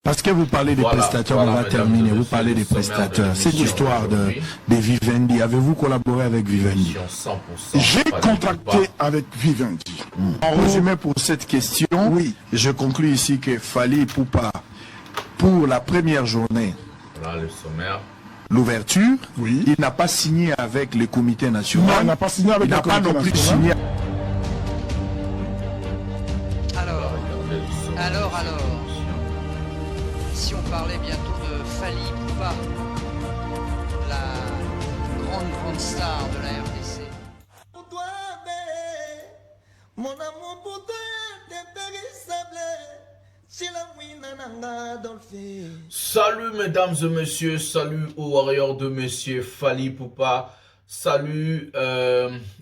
Parce que vous parlez des prestataires, on va terminer. Vous parlez des prestataires. Cette histoire de Vivendi, avez-vous collaboré avec Vivendi? J'ai contracté avec Vivendi. En résumé pour cette question, oui, je conclus ici que Fally Ipupa, pour la première journée, voilà le sommaire. L'ouverture, oui. Il n'a pas signé avec le comité national. Non, il n'a pas signé avec le comité national. Signé... Alors, si on parlait bientôt de Fally Ipupa, la grande star de la RDC. Mon amour pour toi est impérissable. Salut mesdames et messieurs, salut aux warriors de monsieur Fally Ipupa, salut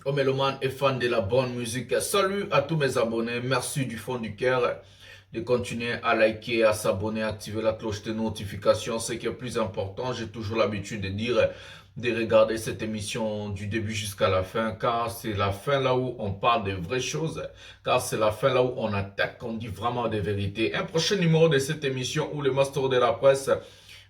aux mélomanes et fans de la bonne musique, salut à tous mes abonnés, merci du fond du cœur de continuer à liker, à s'abonner, à activer la cloche de notification. Ce qui est plus important, j'ai toujours l'habitude de dire de regarder cette émission du début jusqu'à la fin, car c'est la fin là où on parle de vraies choses, car c'est la fin là où on attaque, on dit vraiment des vérités. Un prochain numéro de cette émission où le master de la presse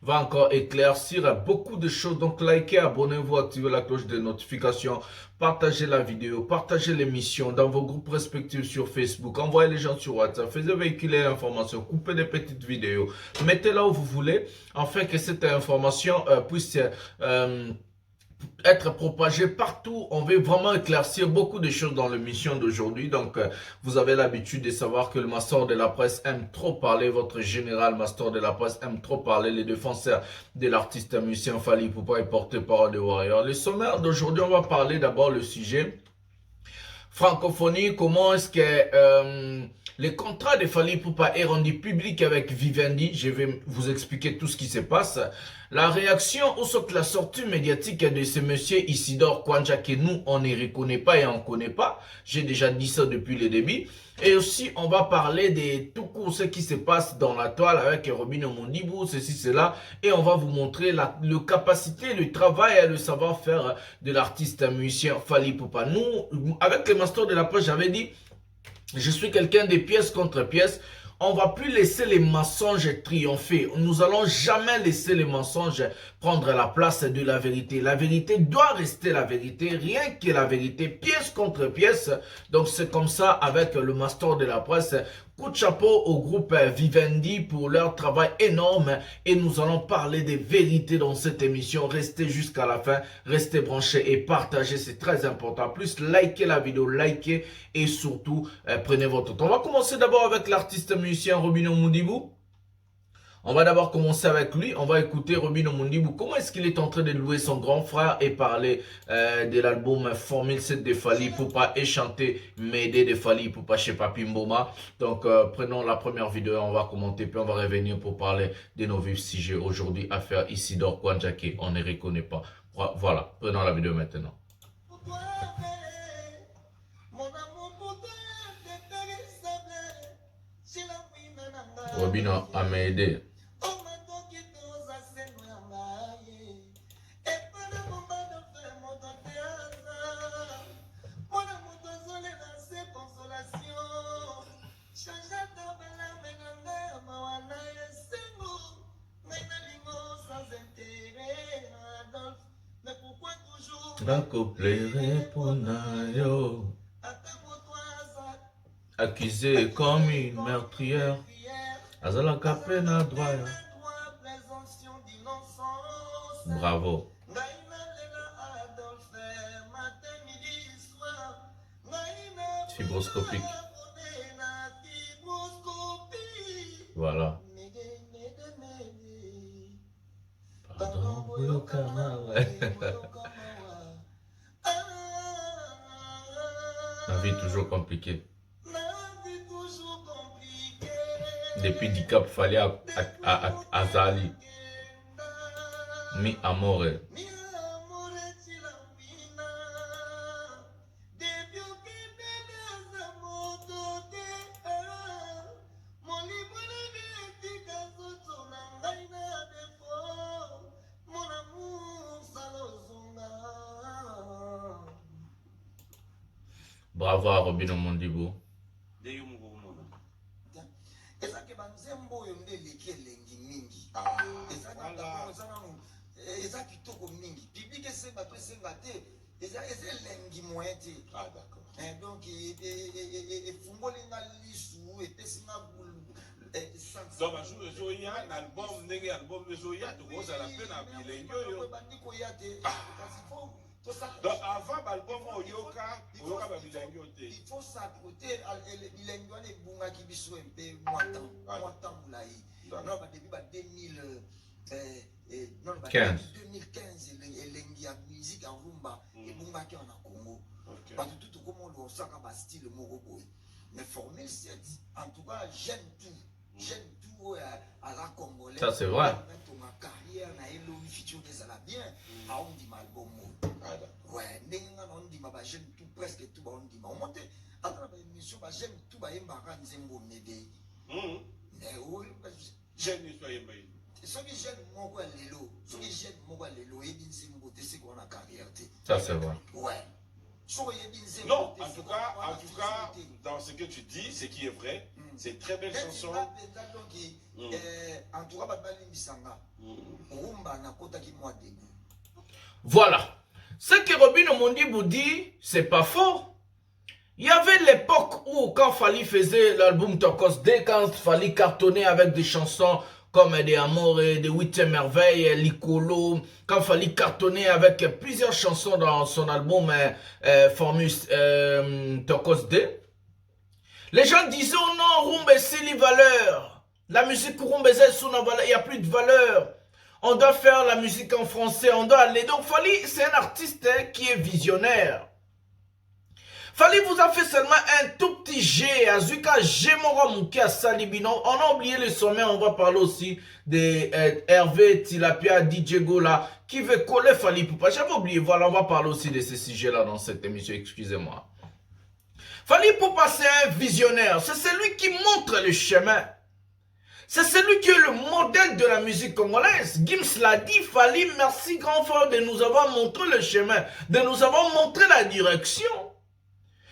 va encore éclaircir beaucoup de choses. Donc likez, abonnez-vous, activez la cloche de notification, partagez la vidéo, partagez l'émission dans vos groupes respectifs sur Facebook, envoyez les gens sur WhatsApp, faites véhiculer l'information, coupez des petites vidéos, mettez-la où vous voulez, afin que cette information puisse être propagé partout. On veut vraiment éclaircir beaucoup de choses dans l'émission d'aujourd'hui. Donc, vous avez l'habitude de savoir que le master de la presse aime trop parler. Votre général master de la presse aime trop parler. Les défenseurs de l'artiste musicien Fally Ipupa et porte-parole de Warrior. Le sommaire d'aujourd'hui, on va parler d'abord le sujet francophonie. Comment est-ce que le contrat de Fally Ipupa est rendu public avec Vivendi? Je vais vous expliquer tout ce qui se passe. La réaction ou soit la sortie médiatique de ce monsieur Isidore Kwanja que nous, on ne reconnaît pas et on ne connaît pas. J'ai déjà dit ça depuis le début. Et aussi, on va parler de tout court ce qui se passe dans la toile avec Robin Omondibou, ceci, cela. Et on va vous montrer la capacité, le travail et le savoir-faire de l'artiste musicien Fally Ipupa. Nous, avec le master de la presse, j'avais dit, je suis quelqu'un de pièce contre pièce. On va plus laisser les mensonges triompher. Nous allons jamais laisser les mensonges prendre la place de la vérité. La vérité doit rester la vérité, rien que la vérité, pièce contre pièce. Donc c'est comme ça avec le master de la presse. Coup de chapeau au groupe Vivendi pour leur travail énorme et nous allons parler des vérités dans cette émission. Restez jusqu'à la fin, restez branchés et partagez, c'est très important. Plus likez la vidéo, likez et surtout prenez votre temps. On va commencer d'abord avec l'artiste musicien Robin Omondibou. On va d'abord commencer avec lui, on va écouter Robin Omondibou. Comment est-ce qu'il est en train de louer son grand frère et parler de l'album Formule 7 de Fally Ipupa et chanter M'aider de Fally Ipupa chez Papi Mboma. Donc prenons la première vidéo, on va commenter, puis on va revenir pour parler de nos vifs sujets aujourd'hui, affaire Isidore Kwanja on ne reconnaît pas. Voilà, prenons la vidéo maintenant. Robin a m'aidé. Accusé comme une meurtrière. Bravo. Fibroscopique. Voilà. Pardon pour le La vie est toujours compliquée. Depuis Dicap fallait à Zali. Mi amore. Bravo à Robin Omondibou. moyen te. Ah, d'accord. Donc, fungoli na lisu, et pesina boule. Donc, l'album, l'album de Zoya, tu vois, ça la peine à bilingue. Donc, avant l'album, il faut s'accroter à bilingue, les bunga qui biso un peu moitan moulaï. Non, depuis 2015, la musique en rumba, et bunga qui en a Congo. Parce que tout comme on le sait, comme style Moroboy. Mais Formule 7, en tout cas, j'aime tout. J'aime tout à la Congolaise. Ça, c'est vrai. Ma carrière, on a eu futur des bien. On dit mal bon mot. Ouais, on dit j'aime tout, presque tout. On dit on monte. Après l'émission, j'aime tout. Zembo Médé. Mais oui, j'aime l'histoire. Ceux qui j'aime mon Lélo, ceux qui j'aime mon Lélo, et bien Zembo, c'est qu'on a carrière. Ça, c'est vrai. Ouais. Non, en tout cas, dans ce que tu dis, ce qui est vrai, c'est très belle chanson. Voilà. Ce que Robin Omondi vous dit, c'est pas faux. Il y avait l'époque où, quand Fally faisait l'album Tokos D, quand Fally cartonnait avec des chansons comme des Amores, des 8e merveilles, Licolo, quand Fally cartonner avec plusieurs chansons dans son album Formule Tokos D. Les gens disaient, oh non, Rumba c'est les valeurs. La musique Rumba c'est sous la valeur, il n'y a plus de valeur. On doit faire la musique en français, on doit aller. Donc Fally, c'est un artiste qui est visionnaire. Fally vous a fait seulement un tout petit G, Azuka Gemora Moukia Salibino. On a oublié le sommet, on va parler aussi de Hervé Tilapia, DJ Gola, qui veut coller Fally Poupa. J'avais oublié, voilà, on va parler aussi de ces sujets-là dans cette émission, excusez-moi. Fally Poupa, c'est un visionnaire, c'est celui qui montre le chemin. C'est celui qui est le modèle de la musique congolaise. Gims l'a dit, Fally, merci grand frère de nous avoir montré le chemin, de nous avoir montré la direction.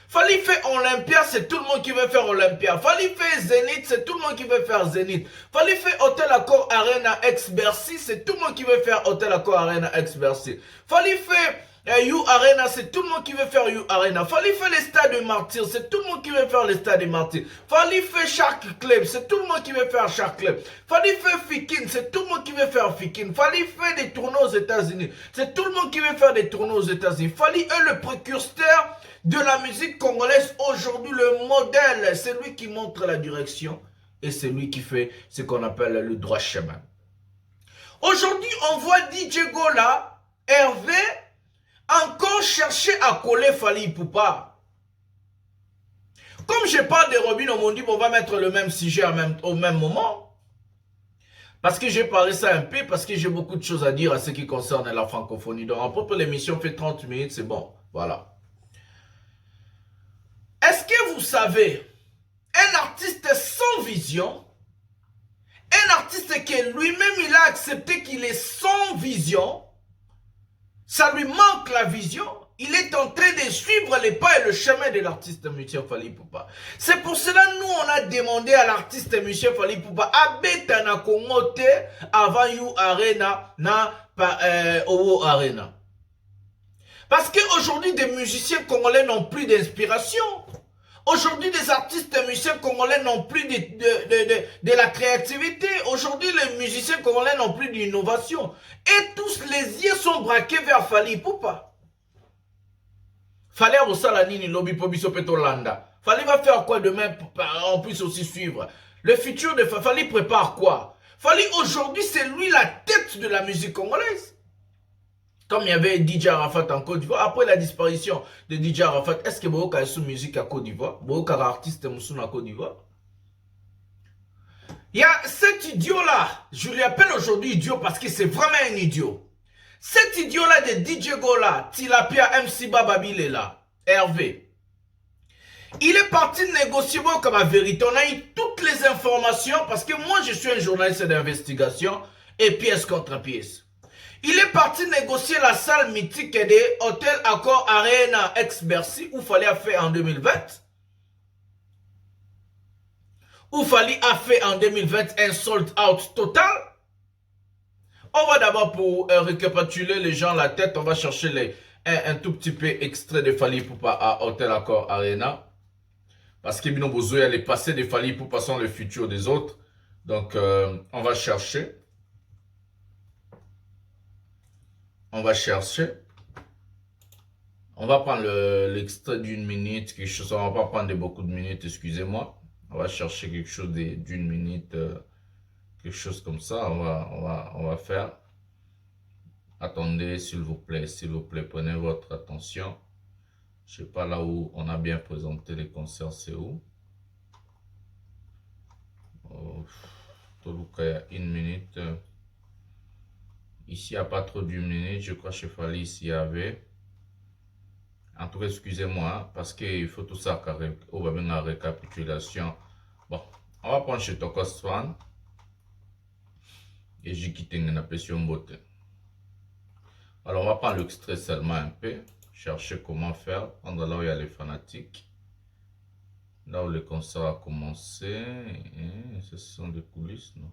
Fally fait Olympia, c'est tout le monde qui veut faire Olympia. Fally fait Zénith, c'est tout le monde qui veut faire Zénith. Fally fait Hôtel Accor Arena ex Bercy, c'est tout le monde qui veut faire Hôtel Accor Arena ex Bercy. Fally fait You Arena, c'est tout le monde qui veut faire You Arena. Fally fait les stades de Martyrs, c'est tout le monde qui veut faire les stades de Martyrs. Fally fait Shark Club, c'est tout le monde qui veut faire Shark Club. Fally fait Fikin, c'est tout le monde qui veut faire Fikin. Fally fait des tournois aux États-Unis, c'est tout le monde qui veut faire des tournois aux États-Unis. Fally est le précurseur de la musique congolaise aujourd'hui, le modèle. C'est lui qui montre la direction et c'est lui qui fait ce qu'on appelle le droit chemin. Aujourd'hui, on voit DJ Gola, Hervé, encore chercher à coller Fally Poupa. Comme je parle de Robin Omondi, on va mettre le même sujet au même moment. Parce que j'ai parlé ça un peu, parce que j'ai beaucoup de choses à dire à ce qui concerne la francophonie. Donc, en propre, l'émission fait 30 minutes, c'est bon. Voilà. Est-ce que vous savez, un artiste sans vision, un artiste qui lui-même il a accepté qu'il est sans vision, ça lui manque la vision, il est en train de suivre les pas et le chemin de l'artiste M. Fally Poupa. C'est pour cela nous on a demandé à l'artiste M. Fally Poupa abeta na Kongote avant You Arena na Owo Arena. Parce qu'aujourd'hui, des musiciens congolais n'ont plus d'inspiration. Aujourd'hui, des artistes et musiciens congolais n'ont plus de la créativité. Aujourd'hui, les musiciens congolais n'ont plus d'innovation. Et tous les yeux sont braqués vers Fally Poupa. Fally Rosalanini, Lobby Pobiso Petolanda. Fally va faire quoi demain pour qu'on puisse aussi suivre? Le futur de Fally prépare quoi? Fally aujourd'hui, c'est lui la tête de la musique congolaise. Comme il y avait DJ Arafat en Côte d'Ivoire, après la disparition de DJ Arafat, est-ce que Boka est sous musique à Côte d'Ivoire? Boka est artiste à Côte d'Ivoire? Il y a cet idiot-là, je l'appelle aujourd'hui idiot parce que c'est vraiment un idiot. Cet idiot-là de DJ Gola, Tilapia, MC Bababil est là, Hervé. Il est parti négocier comme la vérité. On a eu toutes les informations parce que moi je suis un journaliste d'investigation et pièce contre pièce. Il est parti négocier la salle mythique des Hôtel Accor Arena ex Bercy où Fally a fait en 2020. Où Fally a fait en 2020 un sold out total. On va d'abord pour récapituler les gens la tête, on va chercher un tout petit peu extrait de Fally Ipupa à Hotel Accor Arena. Parce que Bino Bozo, il y a les passés de Fally Ipupa sont le futur des autres. Donc, on va chercher. On va chercher. On va prendre l'extrait d'une minute, quelque chose. On va pas prendre beaucoup de minutes, excusez-moi. On va chercher quelque chose d'une minute, quelque chose comme ça. On va faire. Attendez, s'il vous plaît, prenez votre attention. Je sais pas là où on a bien présenté les concerts, c'est où? Oh, Toluca, il y a une minute. Ici, il n'y a pas trop d'une minute. Je crois chez Fally, ici, il y avait. En tout cas, excusez-moi, hein, parce qu'il faut tout ça. On va bien la récapitulation. Bon, on va prendre chez Tokos Fan. Et j'ai quitté une pression beauté. Alors, on va prendre l'extrait seulement un peu. Chercher comment faire. Prendre là où il y a les fanatiques. Là où le concert a commencé. Ce sont des coulisses, non?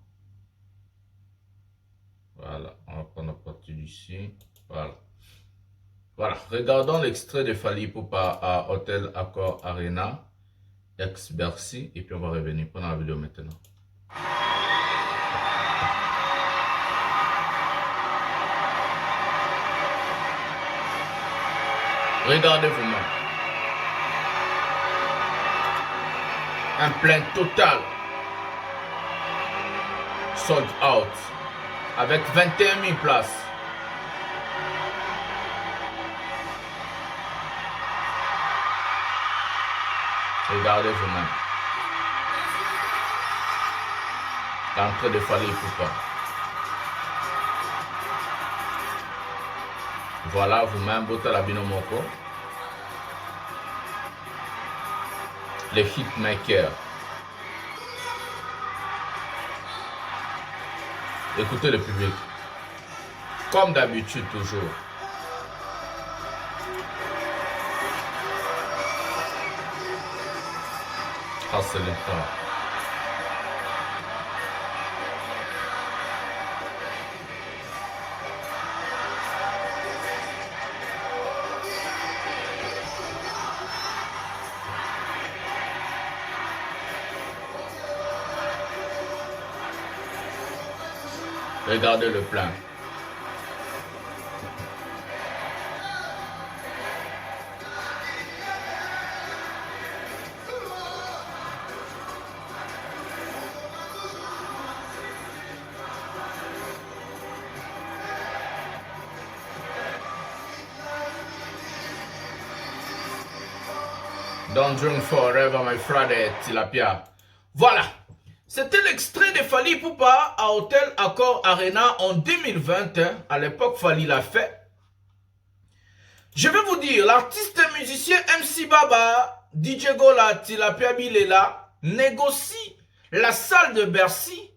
Voilà, on va prendre la partie d'ici. Voilà. Voilà, regardons l'extrait de Fally Ipupa à Hotel Accor Arena, ex-Bercy, et puis on va revenir. Prenons la vidéo maintenant. Regardez vous-même. Un plein total. Sold out. Avec 21 000 places. Regardez vous-même. L'entrée de Fally Ipupa. Voilà vous-même, Bota Binomoko. Les hitmakers. Écoutez le public. Comme d'habitude toujours. Ah, c'est le temps. Regardez le plan. Don't drink forever, my Friday, Tilapia. Voilà. C'était l'extrait de Fally Ipupa à Hotel Accor Arena en 2020. À l'époque, Fally l'a fait. Je vais vous dire, l'artiste musicien MC Baba, DJ Gola, Tilapia Bilela, négocie la salle de Bercy.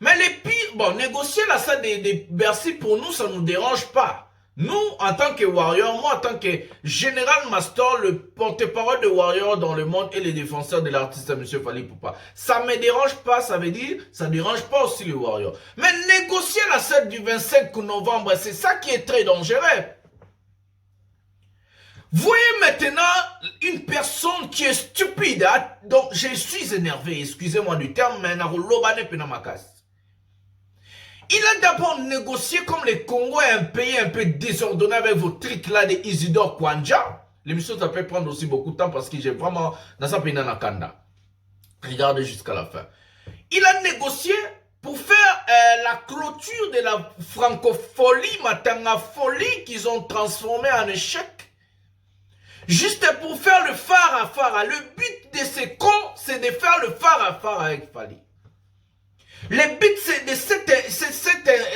Mais les pires, bon, négocier la salle de Bercy, pour nous, ça ne nous dérange pas. Nous, en tant que Warrior, moi en tant que Général Master, le porte-parole de Warrior dans le monde et le défenseur de l'artiste M. Fally Ipupa, ça ne me dérange pas, ça veut dire, ça ne dérange pas aussi le Warrior. Mais négocier la scène du 25 novembre, c'est ça qui est très dangereux. Voyez maintenant une personne qui est stupide, hein? Donc je suis énervé, excusez-moi du terme, mais il a d'abord négocié comme le Congo est un pays un peu désordonné avec vos trucs là de Isidore Kwanja. L'émission ça peut prendre aussi beaucoup de temps parce que j'ai vraiment dans sa pays Nakanda. Regardez jusqu'à la fin. Il a négocié pour faire la clôture de la francophonie, Matanga folie qu'ils ont transformé en échec. Juste pour faire le phare à phare. Le but de ces cons, c'est de faire le phare à phare avec Fally. Le but de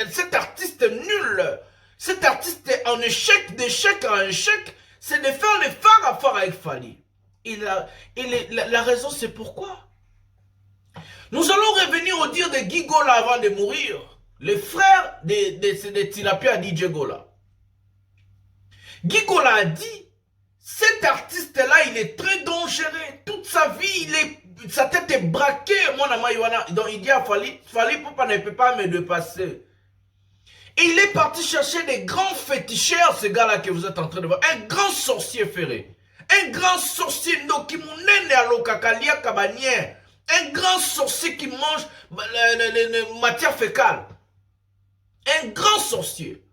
cet artiste nul, cet artiste en échec, d'échec en échec, c'est de faire le phare à phare avec Fally. La raison, c'est pourquoi. Nous allons revenir au dire de Guy Gola avant de mourir. Le frère de Tilapia DJ Gola. Guy Gola a dit, cet artiste-là, il est très dangereux. Toute sa vie, sa tête est braquée. Donc il dit à Fally Ipupa ne peut pas me dépasser. Et il est parti chercher des grands féticheurs, ce gars-là que vous êtes en train de voir. Un grand sorcier ferré. Un grand sorcier Nokimunene Alokakalia Kabanien. Un grand sorcier qui mange matière fécale. Un grand sorcier.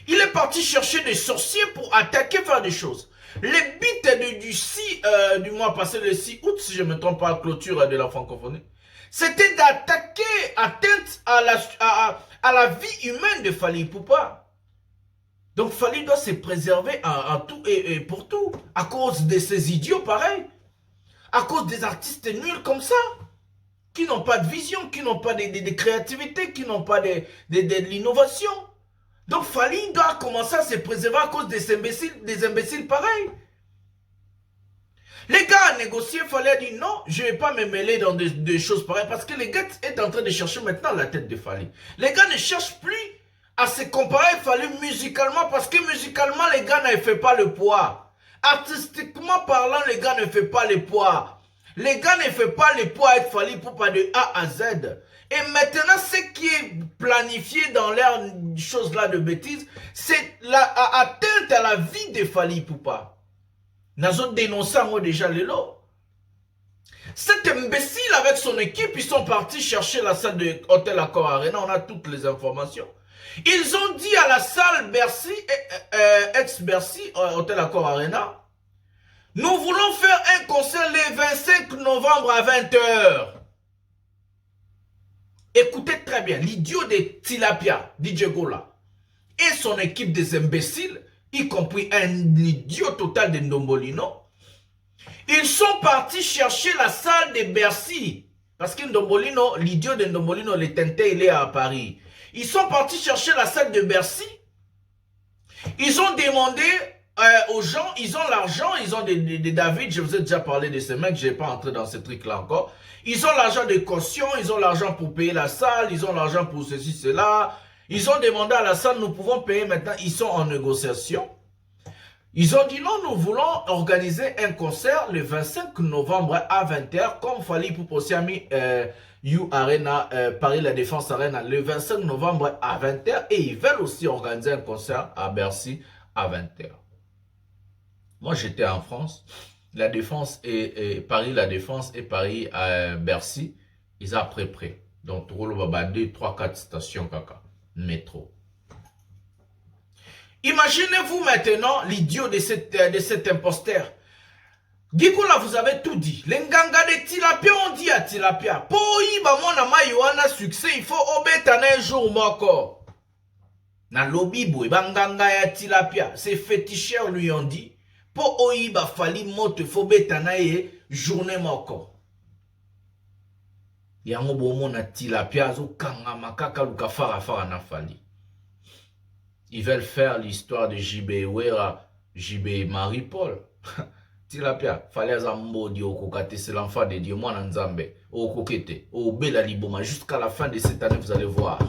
Il est parti chercher des sorciers pour attaquer, faire des choses. Les buts du mois passé, le 6 août, si je ne me trompe pas, la clôture de la francophonie, c'était d'attaquer, atteinte à la vie humaine de Fally Ipupa. Donc Fally doit se préserver à tout et pour tout, à cause de ces idiots pareils, à cause des artistes nuls comme ça, qui n'ont pas de vision, qui n'ont pas de créativité, qui n'ont pas de l'innovation. Donc Fally doit commencer à se préserver à cause des imbéciles pareils. Les gars ont négocié, Fally dit non, je ne vais pas me mêler dans des choses pareilles parce que les gars sont en train de chercher maintenant la tête de Fally. Les gars ne cherchent plus à se comparer à Fally musicalement parce que musicalement les gars ne font pas le poids. Artistiquement parlant, les gars ne font pas le poids. Les gars ne font pas le poids avec Fally Ipupa de A à Z. Et maintenant, ce qui est planifié dans l'air choses là de bêtises, c'est l'atteinte à la vie de Fally Ipupa. Nous avons dénoncé moi déjà les lots. Cet imbécile avec son équipe, ils sont partis chercher la salle de Hôtel Accor Arena. On a toutes les informations. Ils ont dit à la salle Bercy, ex-Bercy, Hôtel Accor Arena, nous voulons faire un concert le 25 novembre à 20 h. Écoutez très bien, l'idiot de Tilapia, DJ Gola, et son équipe des imbéciles, y compris un idiot total de Ndombolino, ils sont partis chercher la salle de Bercy. Parce que Ndombolino, l'idiot de Ndombolino, le tinté, il est à Paris. Ils sont partis chercher la salle de Bercy. Ils ont demandé aux gens, ils ont l'argent, ils ont des David, je vous ai déjà parlé de ces mecs, je n'ai pas entré dans ce truc-là encore. Ils ont l'argent de caution, ils ont l'argent pour payer la salle, ils ont l'argent pour ceci, cela. Ils ont demandé à la salle, nous pouvons payer maintenant, ils sont en négociation. Ils ont dit non, nous voulons organiser un concert le 25 novembre à 20 h, comme Fally Ipupa aussi a mis You Arena, Paris La Défense Arena, le 25 novembre à 20 h, et ils veulent aussi organiser un concert à Bercy à 20 h. Moi, j'étais en France. La Défense et Paris La Défense et Paris Bercy, ils ont prêt. Donc, Rolo Baba 2, 3, 4 stations caca. Métro. Imaginez-vous maintenant l'idiot de cet imposteur. Gikola, vous avez tout dit. Les nganga de Tilapia, on dit à Tilapia. Pour Iba, mon ama Yohana succès, il faut obétana un jour encore. Na lobby, boy, banganga ya Tilapia. Ces féticheurs lui ont dit. Pour Oiba Fally mote fobe tanaye journée moko. Yango bomo na Tilapia zo kanga makaka luka fara na Fally. Ils veulent faire l'histoire de JB Wera, JB Marie-Paul. Tilapia, Fally azambo di okokate, c'est l'enfant de Dieu, moi nzambe, okokete, obela liboma, jusqu'à la fin de cette année, vous allez voir.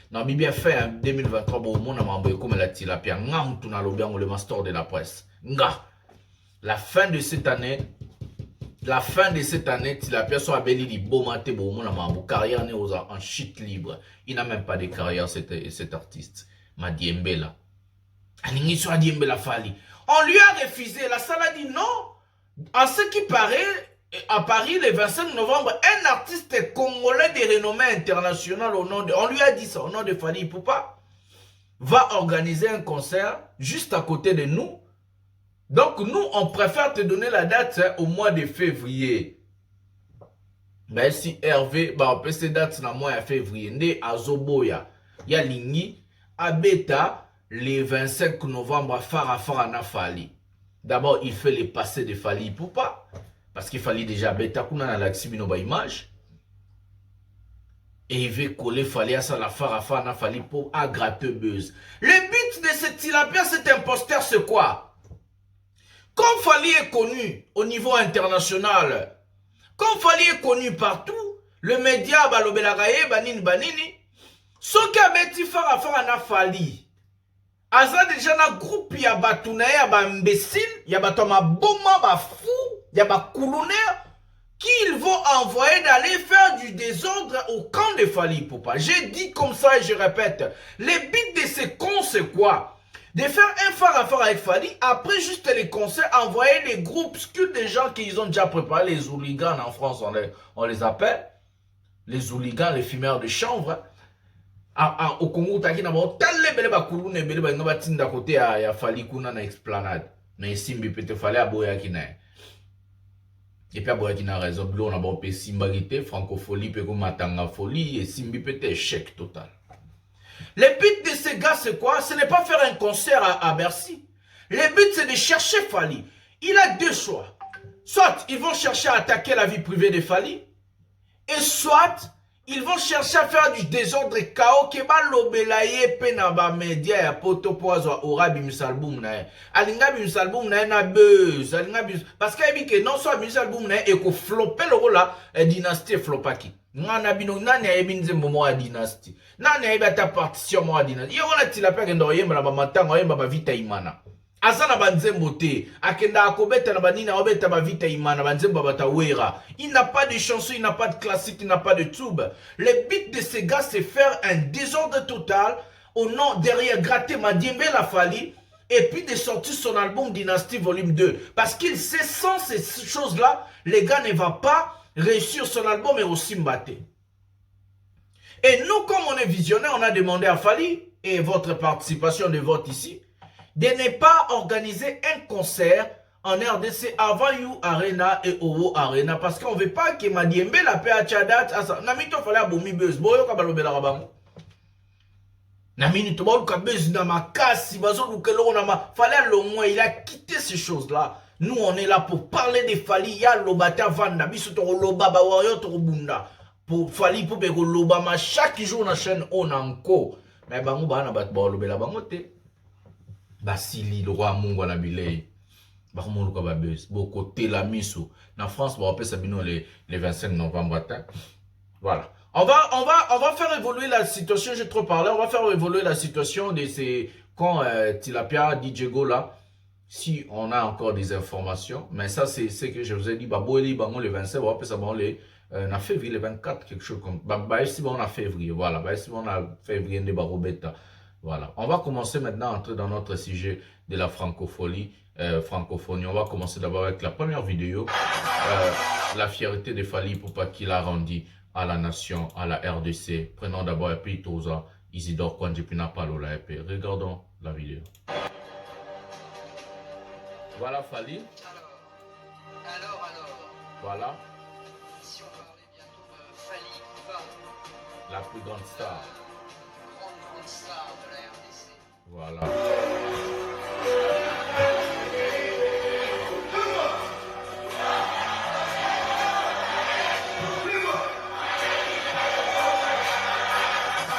Dans bien fait en 2023, bon, mon amambo comme la Tilapia, ngam tuna lobiango le master de la presse. Nga. La fin de cette année, Tilapia soit abeli li bomate bo mon amambo, carrière n'est en chute libre. Il n'a même pas de carrière cet artiste. Madiembela. Aningi soit Diembela Fally. On lui a refusé, la salle a dit non. En ce qui paraît, à Paris, le 25 novembre, un artiste congolais de renommée internationale au nom de... On lui a dit ça, au nom de Fally Ipupa, va organiser un concert juste à côté de nous. Donc, nous, on préfère te donner la date au mois de février. Mais si Hervé, on peut se date dans le mois de février. Né à Zoboya, il y a Lingi, à Beta, le 25 novembre, Fara na Fally. D'abord, il fait les passés de Fally Ipupa. Parce qu'il fallait déjà Beta Kuna dans l'aximino ba image. Et il veut coller Fally à ça la Fara na Fally pour gratter buzz. Le but de cette Tilapia, cet imposteur, c'est quoi? Comme Fally est connu au niveau international, comme Fally est connu partout, le média balobelagaye banini, ce qui a bêti Fara na Fally. Aza déjà na groupe ya batuna ya ba imbécile, ya batoma boma ba fou, ya ba couloner qu'ils vont envoyer d'aller faire du désordre au camp de Fally Ipupa. J'ai dit comme ça et je répète, les buts de ces cons c'est quoi? De faire un phare à faire avec Fally, après juste les concerts, envoyer les groupes des gens qu'ils ont déjà préparés, les hooligans en France, on les appelle, les hooligans, les fumeurs de chanvre. Au Congo, t'as d'abord telle belle bakulu ne belle ba ngaba tinda côté ya Fally kuna na explanade. Mais simbi peut-être Fally aboya kina. Et puis aboya kina raison, blo on a bon pe simbagité, francophonie pe ko matanga folie et simbi peut-être échec total. Le but de ces gars, c'est quoi? Ce n'est pas faire un concert à Bercy. Le but, c'est de chercher Fally. Il a deux choix. Soit ils vont chercher à attaquer la vie privée de Fally, et soit ils vont chercher à faire du désordre chaos qui va l'obélayer penaba média ya poto poizo aura bimisalboum na alinga bimisalboum na buzz alinga bim parce que non soit bimisalboum na et ko flopper le rôle la dynastie flopaki ngana bino nani ayebinze momo a dynastie nani ayebata partition mo a dynastie yo la tilapia kendo yemba na bamatanga yemba ba vita imana azana banzembo te akenda akobeta na banina obeta ba vita imana banzembo batawera. Il n'a pas de chanson, il n'a pas de classique, il n'a pas de tube. Le but de ces gars c'est faire un désordre total au nom derrière gratter Madiembe la Fally et puis de sortir son album Dynasty volume 2 parce qu'il sait sans ces choses là les gars ne vont pas réussir son album et aussi mbatté. Et nous comme on est visionnaire on a demandé à Fally et votre participation de vote ici de ne pas organiser un concert en RDC avant You Arena et Owo Arena parce qu'on ne veut pas que Madiembe la paix à Tchadat. Namito fallait aboumi buzz. Boyo kabalobe la rabango. Namito baou kabez na makasi. Bazo lukelo na ma. Fallait le moins. Il a quitté ces choses-là. Nous on est là pour parler de Fally. Ya lobata vanda. Biso toro loba ba wayo toro bunda. Pour Fally pour bego loba ma chaque jour na chaîne on encore. Mais bango ba na bat ba lobe la bango te. Basili le roi Mungu na bilei. Barumo luka ba bus. Boko tela miso. Na France on va appeler ça bino le 25 novembre. Voilà. On va faire évoluer la situation, j'ai trop parlé. On va faire évoluer la situation de ces quand Tilapia DJ Go là. Si on a encore des informations, mais ça c'est ce que je vous ai dit. Baboeli bango le 25, on va appeler ça bon le en février le 24 quelque chose comme. Bah ici on a février, voilà. Bah ici on a février de Barobeta. Voilà. On va commencer maintenant à entrer dans notre sujet de la francophonie. On va commencer d'abord avec la première vidéo. La fierté de Fally Ipupa qu'il a rendu à la nation, à la RDC. Prenons d'abord Epi Toza, Isidore Kwanjipina Palola Epi. Regardons la vidéo. Voilà Fally. Alors. Voilà. Si on parlait bientôt de Fally Ipupa, La plus grande star. grande star de la RDC. Voilà.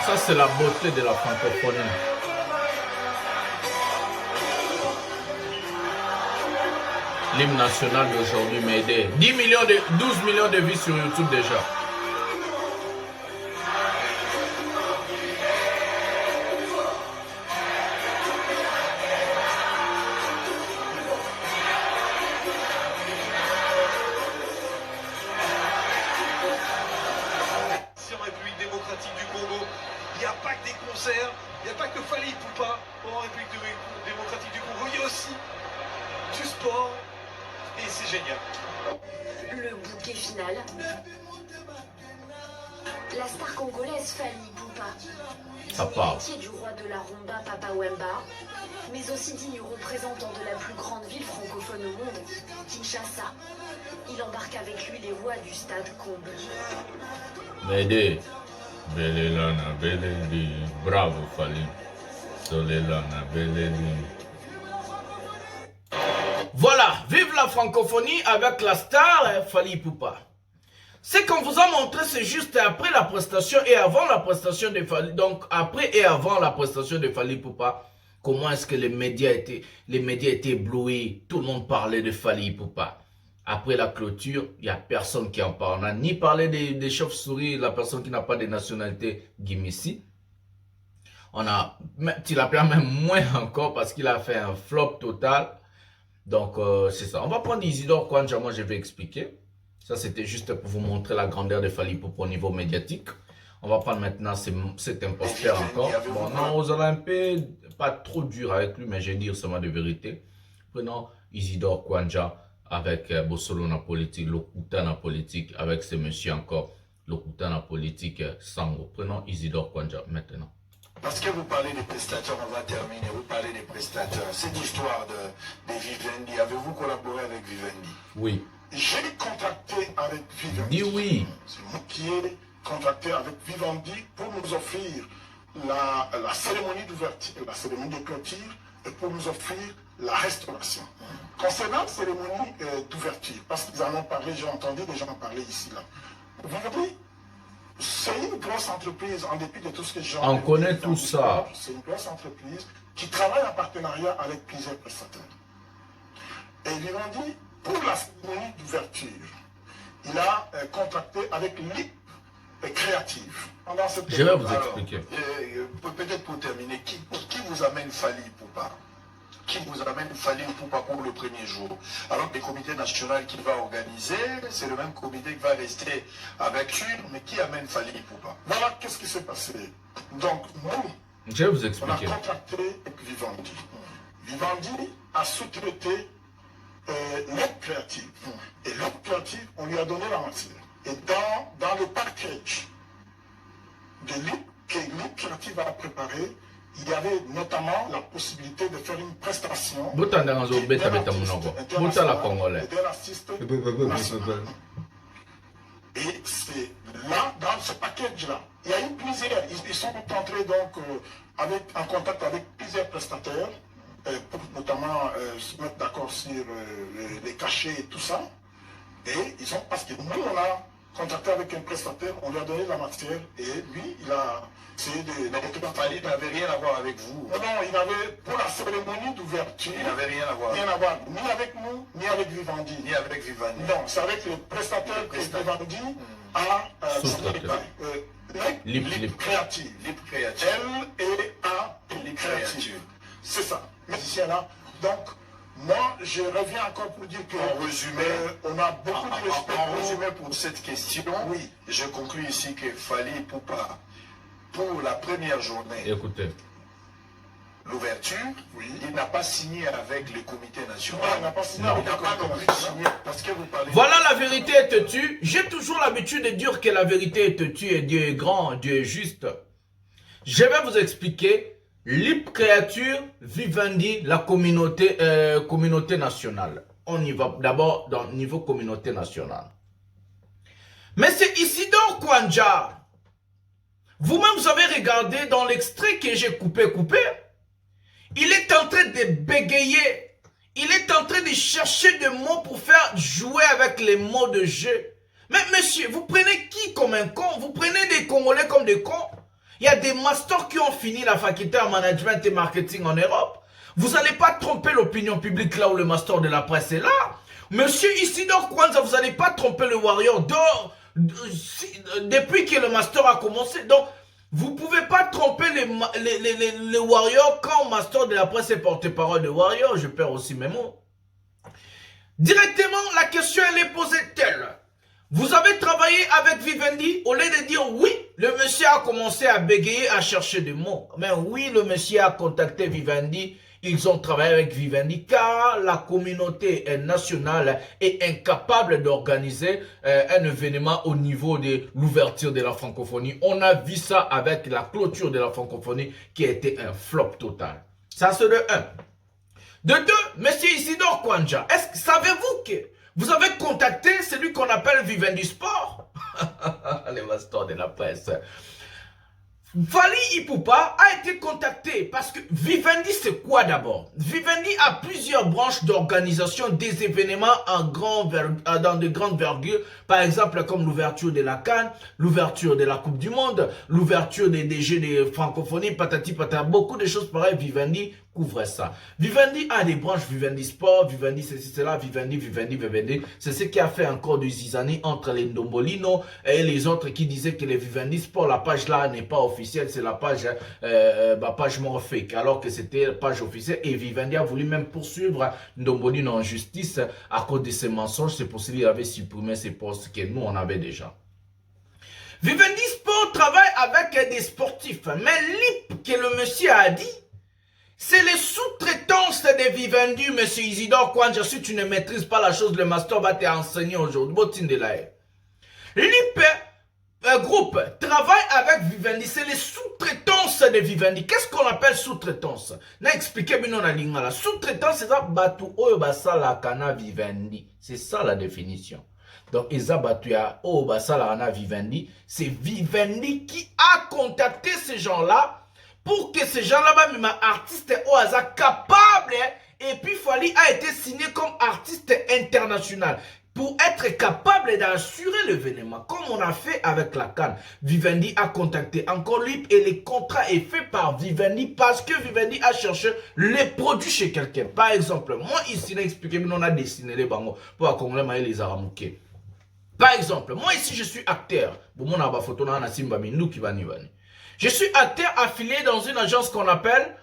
Ça, c'est la beauté de la francophonie. L'hymne national d'aujourd'hui m'a aidé. 12 millions de vues sur YouTube déjà. En République démocratique du Congo, il n'y a pas que des concerts, il n'y a pas que Fally Ipupa en République démocratique du Congo, il y a aussi du sport et c'est génial. Le bouquet final. La star congolaise Fally Ipupa. Ça part. Héritier du roi de la rumba Papa Wemba, mais aussi digne représentant de la plus grande ville francophone au monde, Kinshasa. Il embarque avec lui les rois du stade Combe. Médé, Belelana, Beleli, bravo Fally. Solelana, Beleli. Voilà, vive la francophonie avec la star Fally Ipupa. Ce qu'on vous a montré, c'est juste après la prestation et avant la prestation de Fally. Donc après et avant la prestation de Fally Ipupa, comment est-ce que les médias étaient éblouis, tout le monde parlait de Fally Ipupa. Après la clôture, il n'y a personne qui en parle. On n'a ni parlé des chauves-souris, la personne qui n'a pas de nationalité, Gimissi. On a, Tilapia même moins encore parce qu'il a fait un flop total. Donc, c'est ça. On va prendre Isidore Kwanja, moi je vais expliquer. Ça, c'était juste pour vous montrer la grandeur de Fally Ipupa au niveau médiatique. On va prendre maintenant cet imposteur encore. Bon, non, aux Olympiques, pas trop dur avec lui, mais je vais dire seulement de vérité. Prenons Isidore Kwanja avec Bossolona politique, Lokutana politique, avec ce monsieur encore, Lokutana politique, Sango. Prenons Isidore Kwanja maintenant. Parce que vous parlez des prestataires, on va terminer. Vous parlez des prestataires. Cette histoire de Vivendi, avez-vous collaboré avec Vivendi? Oui. J'ai contracté avec Vivendi. Dis oui. C'est moi qui ai contracté avec Vivendi pour nous offrir la cérémonie d'ouverture, la cérémonie de clôture et pour nous offrir la restauration. Concernant la cérémonie d'ouverture, parce qu'ils en ont parlé, j'ai entendu des gens en parler ici, là. Vivendi, c'est une grosse entreprise, en dépit de tout ce que j'ai On connaît tout ça. C'est une grosse entreprise qui travaille en partenariat avec plusieurs prestataires. Et Vivendi, pour la cérémonie d'ouverture, il a contracté avec l'IP Créative. Je vais vous expliquer. Peut-être pour terminer, qui vous amène Fally Ipupa? Qui vous amène Fally Ipupa pour le premier jour? Alors que le comité national qui va organiser, c'est le même comité qui va rester avec lui, mais qui amène Fally Ipupa? Voilà qu'est-ce qui s'est passé. Donc, nous, je vais vous on expliquer. a contracté avec Vivendi. Vivendi a sous-traité l'Aide Créative. Et l'Aide Créative, on lui a donné la matière. Et dans le package de l'IP que l'Aide Créative a préparé, il y avait notamment la possibilité de faire une prestation Bota la Congolais. Et c'est là, dans ce package-là, il y a eu plusieurs. Ils sont entrés donc en contact avec plusieurs prestataires, pour notamment se mettre d'accord sur les cachets et tout ça. Et ils ont, parce que nous, on a contacté avec un prestataire, on lui a donné la matière, et lui, il a essayé de... Fally n'avait rien à voir avec vous. Non, non, il avait, pour la cérémonie d'ouverture, Il n'avait rien à voir. rien à voir, ni avec nous, ni avec Vivendi. Ni avec Vivendi. Non, c'est avec le prestataire que Vivendi a L'IP Créative. L'IP Créative. L-E-A, l'IP Créative. C'est ça, musicien-là. Donc, moi, je reviens encore pour dire que En résumé, on a beaucoup de respect en résumé pour cette question, Oui. je conclus ici que Fally Ipupa, pour la première journée, Écoutez. l'ouverture, il n'a pas signé avec le comité national. Il n'a pas signé Non, avec il n'a le pas non comité plus national. signé parce que vous parlez... Voilà, la vérité est têtue. J'ai toujours l'habitude de dire que la vérité est têtue et Dieu est grand, Dieu est juste. Je vais vous expliquer. L'IP Créature, Vivendi, la communauté nationale. On y va d'abord dans le niveau communauté nationale. Mais c'est Isidore Kwanja. Vous-même, vous avez regardé dans l'extrait que j'ai coupé. Il est en train de bégayer. Il est en train de chercher des mots pour faire jouer avec les mots de jeu. Mais monsieur, vous prenez qui comme un con? Vous prenez des Congolais comme des cons? Il y a des masters qui ont fini la faculté en management et marketing en Europe. Vous n'allez pas tromper l'opinion publique là où le master de la presse est là. Monsieur Isidore Kwanja, vous n'allez pas tromper le Warrior depuis que le master a commencé. Donc, vous ne pouvez pas tromper les Warriors quand master de la presse est porte-parole de Warrior. Je perds aussi mes mots. Directement, la question elle est posée telle. Vous avez travaillé avec Vivendi, au lieu de dire oui, le monsieur a commencé à bégayer, à chercher des mots. Mais oui, le monsieur a contacté Vivendi, ils ont travaillé avec Vivendi, car la communauté nationale est incapable d'organiser un événement au niveau de l'ouverture de la francophonie. On a vu ça avec la clôture de la francophonie qui a été un flop total. Ça c'est de 1. De 2, monsieur Isidore Kwanja, savez-vous que vous avez contacté celui qu'on appelle Vivendi Sport? Les masters de la presse. Fally Ipupa a été contacté parce que Vivendi c'est quoi d'abord? Vivendi a plusieurs branches d'organisation des événements dans de grandes vergures, par exemple comme l'ouverture de la CAN, l'ouverture de la Coupe du Monde, l'ouverture des DG des francophonies, patati patata, beaucoup de choses pareilles. Vivendi couvre ça. Vivendi a des branches, Vivendi Sport, Vivendi ceci, cela, Vivendi. C'est ce qui a fait encore du zizani entre les Ndombolino et les autres qui disaient que les Vivendi Sport, la page là n'est pas officielle, c'est la page, page more fake, alors que c'était la page officielle. Et Vivendi a voulu même poursuivre Ndombolino en justice à cause de ces mensonges. C'est pour ça qu'il avait supprimé ces postes que nous on avait déjà. Vivendi Sport travaille avec des sportifs, mais l'IP que le monsieur a dit, c'est les sous-traitances des Vivendi, monsieur Isidore Kwanja. Si tu ne maîtrises pas la chose, le master va t'enseigner aujourd'hui. L'IP groupe travaille avec Vivendi, c'est les sous-traitances des Vivendi. Qu'est-ce qu'on appelle sous-traitance? N'a expliqué bien la ligne là. Sous-traitance, c'est ça, batu oyo basala kana Vivendi. C'est ça la définition. Donc, Vivendi, c'est Vivendi qui a contacté ces gens-là pour que ces gens-là, même artistes au hasard capables, et puis Fally a été signé comme artiste international pour être capable d'assurer l'événement, comme on a fait avec la CAN. Vivendi a contacté encore l'IP et le contrat est fait par Vivendi parce que Vivendi a cherché les produits chez quelqu'un. Par exemple, moi ici, on a dessiné les bangos pour accompagner les aramouké. Par exemple, moi ici je suis acteur. Je suis acteur affilié dans une agence qu'on appelle,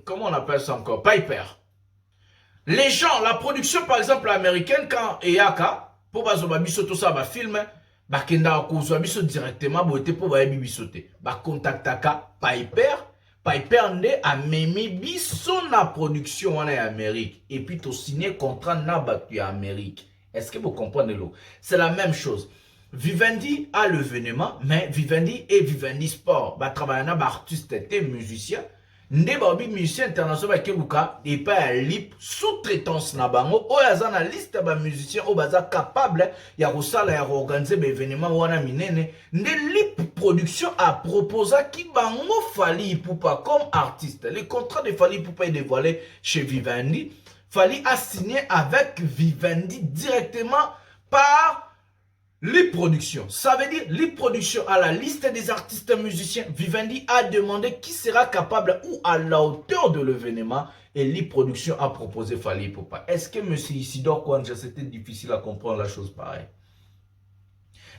comment on appelle ça encore? Piper. Les gens, la production par exemple américaine, quand Eyaka, pour bazobabiso tout ça, film, bakenda kozwabiso directement, boete pour babisote. Bakontaktaka Piper. Piper ne a memi biso na production en Amérique. Et puis tu signé contrat na batu Amérique. Est-ce que vous comprenez l'eau? C'est la même chose. Vivendi a l'événement, mais Vivendi et Vivendi Sport. Bah, travailler na artiste et musicien. Ndebabi musicien international qui luka et pas lip sous-traitance na bango. Oyaza na liste ba musicien o baza capable ya rusala ya organiser ba événement wana minene. Nde lip production a proposé qui bango Fally Ipupa comme artiste. Les contrats de Fally Ipupa est dévoilé chez Vivendi. Fally a signé avec Vivendi directement par les productions. Ça veut dire les productions à la liste des artistes musiciens. Vivendi a demandé qui sera capable ou à la hauteur de l'événement. Et les productions a proposé Fally Ipupa. Est-ce que M. Isidore Kwanja, c'était difficile à comprendre la chose pareille?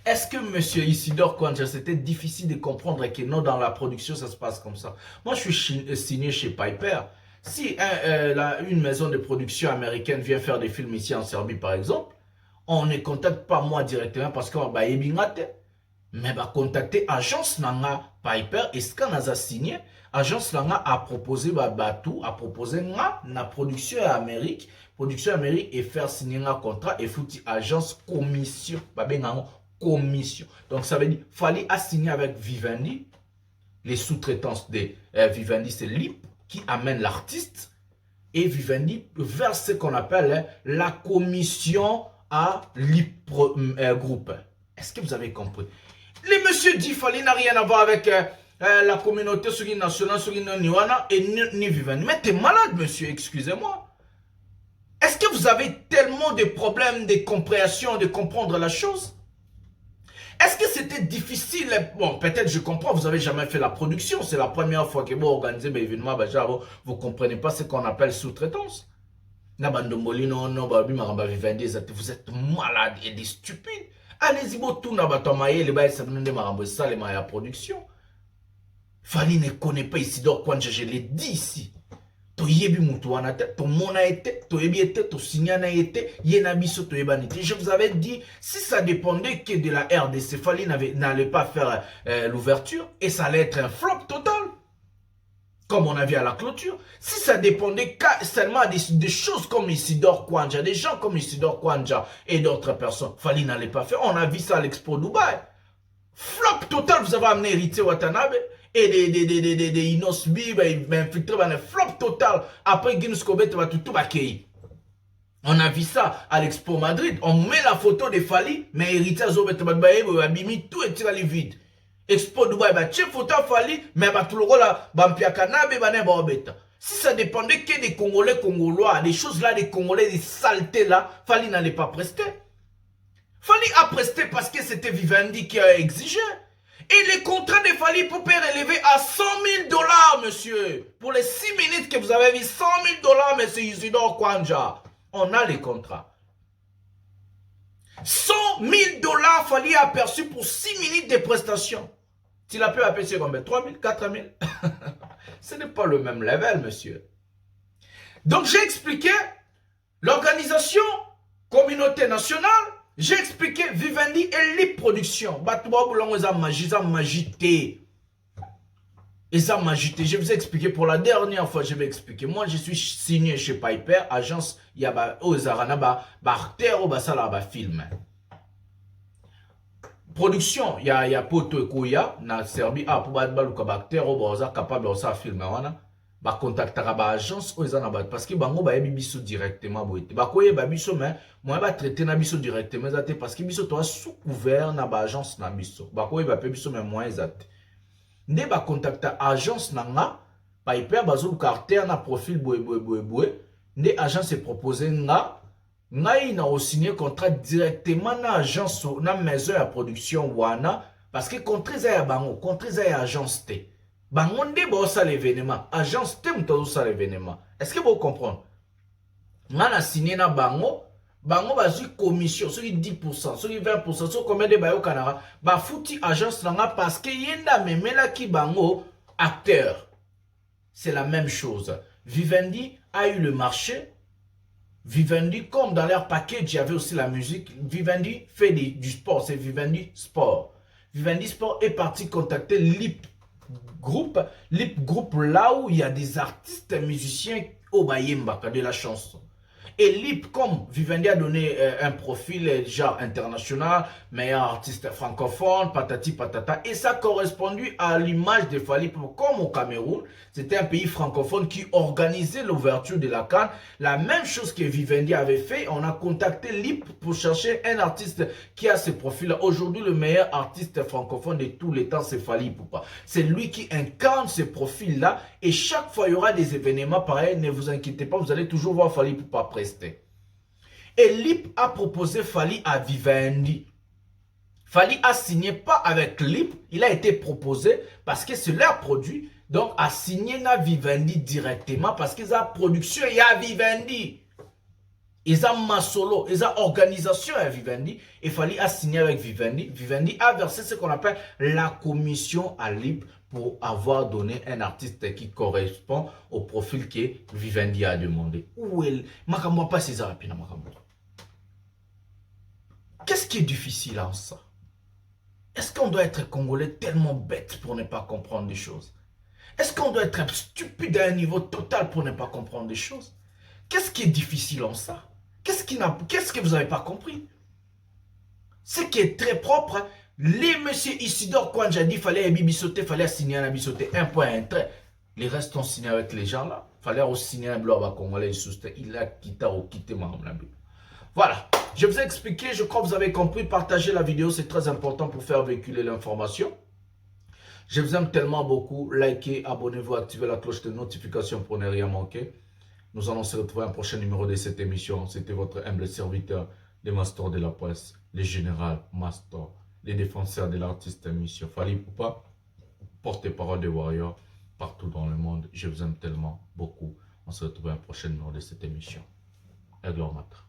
Est-ce que M. Isidore Kwanja, c'était difficile de comprendre que non, dans la production, ça se passe comme ça? Moi, je suis signé chez Piper. Si une maison de production américaine vient faire des films ici en Serbie, par exemple, on ne contacte pas moi directement parce qu'on va ébingate, mais va contacter agence Nanga Piper et ce qu'on a signé, agence Nanga a proposé Batou, a proposé na production Amérique et faire signer un contrat et foutu agence commission, commission. Donc ça veut dire Fally a signé avec Vivendi, les sous-traitances de Vivendi c'est l'IP qui amène l'artiste et Vivendi vers ce qu'on appelle la commission à l'IP groupe. Est-ce que vous avez compris? Les monsieur dit Fally n'a rien à voir avec la communauté nationale, Niwana et ni Vivendi. Mais t'es malade, monsieur, excusez-moi. Est-ce que vous avez tellement de problèmes de compréhension, de comprendre la chose? Est-ce que c'était difficile? Bon, peut-être je comprends, vous n'avez jamais fait la production. C'est la première fois que vous organisez un événement, vous ne comprenez pas ce qu'on appelle sous-traitance. Vous êtes malade et des stupides. Allez-y, tout n'a pas la production. Fally ne connaît pas Isidore Kwanja, je l'ai dit ici. Je vous avais dit, si ça dépendait que de la RDC, Fally n'allait pas faire l'ouverture et ça allait être un flop total. Comme on a vu à la clôture. Si ça dépendait seulement des choses comme Isidore Kwanja, des gens comme Isidore Kwanja et d'autres personnes, Fally n'allait pas faire. On a vu ça à l'Expo Dubaï. Flop total, vous avez amené Héritier Watanabe. Et des Inosbi, infiltré dans un flop total. Après, Guinness Kobet va tout baquer. On a vu ça à l'Expo Madrid. On met la photo de Fally, mais Héritier Zobet va bimi tout est dans le vide. Expo Dubaï, chef photo Fally, mais tout le rôle, si ça dépendait que des Congolais, Congolois, des choses là, des Congolais, des saletés là, Fally n'allait pas prester. Fally a presté parce que c'était Vivendi qui a exigé. Et les contrats de Fally Ipupa est élevé à $100 000 monsieur. Pour les 6 minutes que vous avez vu, 100 000 $, monsieur Isidore Kwanja. On a les contrats. 100 000 $ fallait aperçu pour 6 minutes de prestations. Tu a pu apercevoir combien? 3 000, 4 000. Ce n'est pas le même level, monsieur. Donc, j'ai expliqué l'organisation communauté nationale. J'ai expliqué Vivendi et Lip Production. Je vous ai expliqué pour la dernière fois, je vais expliquer. Moi, je suis signé chez Piper, agence, il y a film. Production, il y a Poto et Kouya, na Serbie, pour capable de faire film. Ba contactera ba agence parce que bango ba biso directement boite ba koye ba biso mais moi ba traiter na biso directement zate parce que biso to sous couvert na ba agence na biso ba koye ba biso mais moi zate nde ba contacta agence nanga pa hyper bazou carter na profil boye nde agence se proposer nga ngai na signé contrat directement na agence na maison ya production wana parce que contrat ya bango contrat ya agence te. Bangonde bossa l'événement, agence tem tosa l'événement. Est-ce que vous comprenez? Ngana signé na bango, bango bazu commission, sur 10%, sur 20%, sur combien de bayo Canara, ba fouti agence nanga parce que yenda memela ki bango acteur. C'est la même chose. Vivendi a eu le marché. Vivendi, comme dans leur package, il y avait aussi la musique. Vivendi fait du sport, c'est Vivendi Sport. Vivendi Sport est parti contacter Lip Group là où il y a des artistes musiciens au Bayembaka de la chanson. Et Lip, comme Vivendi a donné un profil genre international, meilleur artiste francophone, patati patata, et ça correspondu à l'image de Fally Ipupa. Comme au Cameroun, c'était un pays francophone qui organisait l'ouverture de la CAN. La même chose que Vivendi avait fait, on a contacté Lip pour chercher un artiste qui a ce profil-là. Aujourd'hui, le meilleur artiste francophone de tous les temps, c'est Fally Ipupa. C'est lui qui incarne ce profil-là, et chaque fois il y aura des événements pareils, ne vous inquiétez pas, vous allez toujours voir Fally Ipupa prester. Et Lip a proposé Fally à Vivendi. Fally a signé pas avec Lip, il a été proposé parce que c'est leur produit. Donc, a signé na Vivendi directement parce qu'ils ont production et à Vivendi. Ils ont ma solo, ils ont organisation à Vivendi. Et Fally a signé avec Vivendi. Vivendi a versé ce qu'on appelle la commission à Lip pour avoir donné un artiste qui correspond au profil que Vivendi a demandé. Où est Makamwa pas ces rapines, Makamwa. Qu'est-ce qui est difficile en ça? Est-ce qu'on doit être congolais tellement bête pour ne pas comprendre des choses? Est-ce qu'on doit être stupide à un niveau total pour ne pas comprendre des choses? Qu'est-ce qui est difficile en ça? Qu'est-ce que vous n'avez pas compris? Ce qui est très propre, les messieurs Isidore Kwanja dit fallait bibisoter, fallait signer un bisoter, un point, un trait. Les restes ont signé avec les gens là. Fallait aussi signer un bloc à Congolais, il a quitté Mahamlabi. Voilà, je vous ai expliqué, je crois que vous avez compris. Partagez la vidéo, c'est très important pour faire véhiculer l'information. Je vous aime tellement beaucoup. Likez, abonnez-vous, activez la cloche de notification pour ne rien manquer. Nous allons se retrouver à un prochain numéro de cette émission. C'était votre humble serviteur, les masters de la presse, les généraux masters, les défenseurs de l'artiste émission. Fally Ipupa, porte-parole des Warriors partout dans le monde. Je vous aime tellement beaucoup. On se retrouve à un prochain numéro de cette émission. Et gloire matre.